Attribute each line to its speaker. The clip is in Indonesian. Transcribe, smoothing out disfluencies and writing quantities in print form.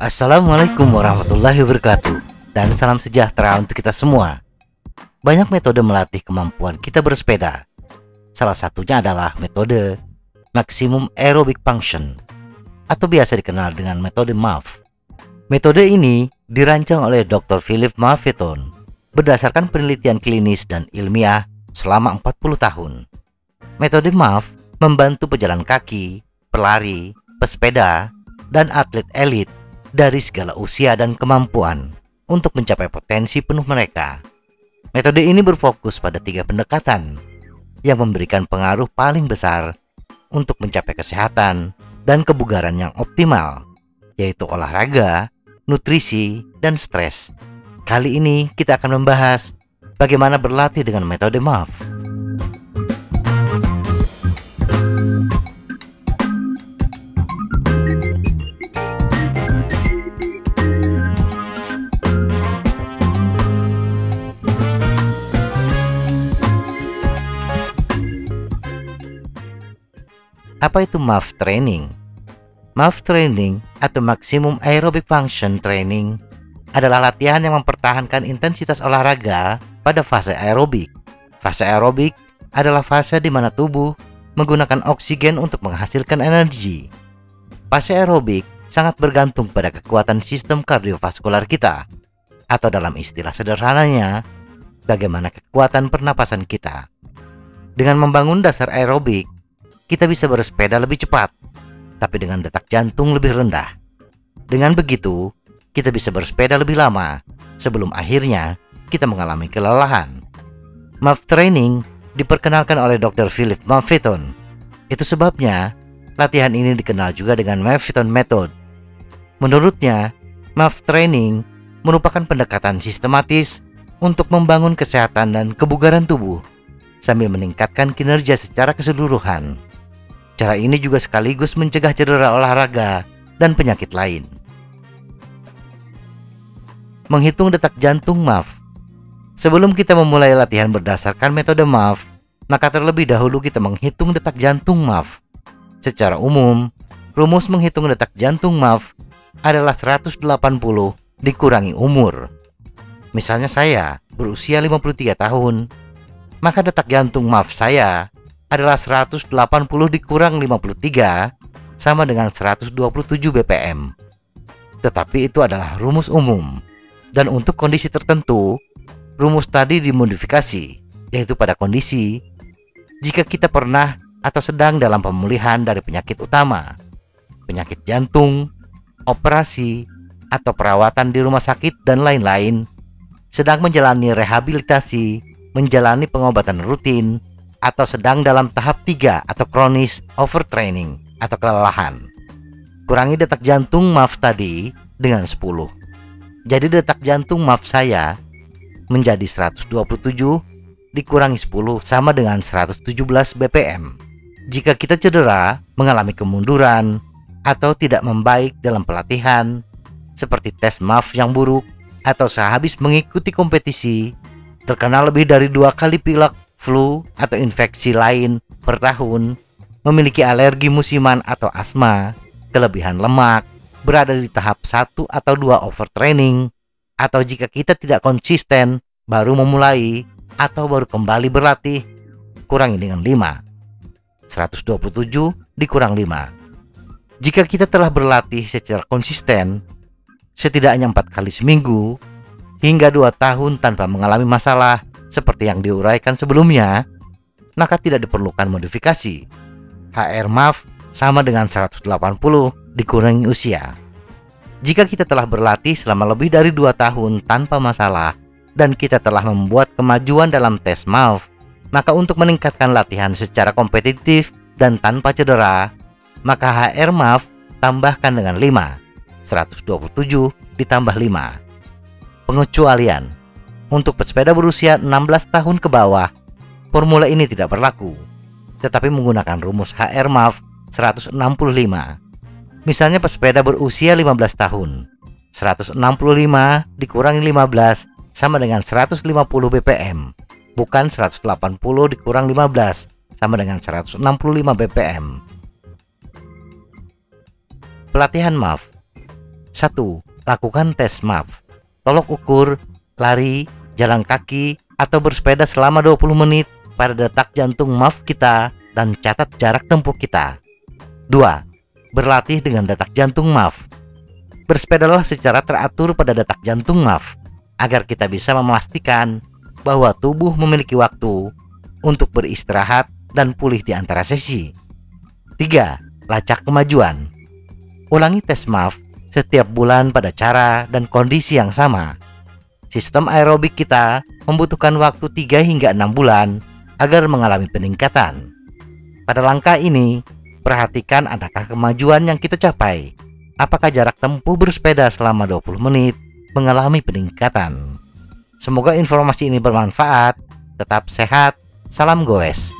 Speaker 1: Assalamualaikum warahmatullahi wabarakatuh, dan salam sejahtera untuk kita semua. Banyak metode melatih kemampuan kita bersepeda. Salah satunya adalah metode Maximum Aerobic Function, atau biasa dikenal dengan metode MAF. Metode ini dirancang oleh Dr. Philip Maffetone berdasarkan penelitian klinis dan ilmiah selama 40 tahun. Metode MAF membantu pejalan kaki, pelari, pesepeda, dan atlet elit dari segala usia dan kemampuan untuk mencapai potensi penuh mereka. Metode ini berfokus pada 3 pendekatan yang memberikan pengaruh paling besar untuk mencapai kesehatan dan kebugaran yang optimal, yaitu olahraga, nutrisi, dan stres. Kali ini kita akan membahas bagaimana berlatih dengan metode MAF. Apa itu MAF training? MAF training atau Maximum Aerobic Function Training adalah latihan yang mempertahankan intensitas olahraga pada fase aerobik. Fase aerobik adalah fase di mana tubuh menggunakan oksigen untuk menghasilkan energi. Fase aerobik sangat bergantung pada kekuatan sistem kardiovaskular kita, atau dalam istilah sederhananya, bagaimana kekuatan pernapasan kita. Dengan membangun dasar aerobik, kita bisa bersepeda lebih cepat, tapi dengan detak jantung lebih rendah. Dengan begitu, kita bisa bersepeda lebih lama sebelum akhirnya kita mengalami kelelahan. MAF training diperkenalkan oleh Dr. Philip Maffetone. Itu sebabnya latihan ini dikenal juga dengan Maffetone Method. Menurutnya, MAF training merupakan pendekatan sistematis untuk membangun kesehatan dan kebugaran tubuh sambil meningkatkan kinerja secara keseluruhan. Cara ini juga sekaligus mencegah cedera olahraga dan penyakit lain. Menghitung detak jantung MAF. Sebelum kita memulai latihan berdasarkan metode MAF, maka terlebih dahulu kita menghitung detak jantung MAF. Secara umum, rumus menghitung detak jantung MAF adalah 180 dikurangi umur. Misalnya saya berusia 53 tahun, maka detak jantung MAF saya adalah 180 dikurang 53 sama dengan 127 bpm. Tetapi itu adalah rumus umum. Dan untuk kondisi tertentu, rumus tadi dimodifikasi, yaitu pada kondisi jika kita pernah atau sedang dalam pemulihan dari penyakit utama, penyakit jantung, operasi, atau perawatan di rumah sakit dan lain-lain, sedang menjalani rehabilitasi, menjalani pengobatan rutin, atau sedang dalam tahap 3 atau kronis overtraining atau kelelahan. Kurangi detak jantung MAF tadi dengan 10. Jadi detak jantung MAF saya menjadi 127 dikurangi 10 sama dengan 117 bpm. Jika kita cedera, mengalami kemunduran, atau tidak membaik dalam pelatihan, seperti tes MAF yang buruk, atau sehabis mengikuti kompetisi, terkena lebih dari 2 kali pilek, flu, atau infeksi lain per tahun, memiliki alergi musiman atau asma, kelebihan lemak, berada di tahap 1 atau 2 overtraining, atau jika kita tidak konsisten, baru memulai, atau baru kembali berlatih, kurangi dengan 5. 127 dikurang 5. Jika kita telah berlatih secara konsisten, setidaknya 4 kali seminggu, hingga 2 tahun tanpa mengalami masalah, seperti yang diuraikan sebelumnya, maka tidak diperlukan modifikasi. HR MAF sama dengan 180 dikurangi usia. Jika kita telah berlatih selama lebih dari 2 tahun tanpa masalah dan kita telah membuat kemajuan dalam tes MAF, maka untuk meningkatkan latihan secara kompetitif dan tanpa cedera, maka HR MAF tambahkan dengan 5. 127 ditambah 5. Pengecualian. Untuk pesepeda berusia 16 tahun ke bawah, formula ini tidak berlaku, tetapi menggunakan rumus HR MAF 165. Misalnya pesepeda berusia 15 tahun, 165 dikurangi 15 sama dengan 150 bpm, bukan 180 dikurang 15 sama dengan 165 BPM. Pelatihan MAF. 1. Lakukan tes MAF. Tolok ukur, lari, jalan kaki, atau bersepeda selama 20 menit pada detak jantung MAF kita dan catat jarak tempuh kita. 2. Berlatih dengan detak jantung MAF. Bersepedalah secara teratur pada detak jantung MAF agar kita bisa memastikan bahwa tubuh memiliki waktu untuk beristirahat dan pulih di antara sesi. 3. Lacak kemajuan. Ulangi tes MAF setiap bulan pada cara dan kondisi yang sama. Sistem aerobik kita membutuhkan waktu 3 hingga 6 bulan agar mengalami peningkatan. Pada langkah ini, perhatikan adakah kemajuan yang kita capai. Apakah jarak tempuh bersepeda selama 20 menit mengalami peningkatan. Semoga informasi ini bermanfaat. Tetap sehat. Salam goes.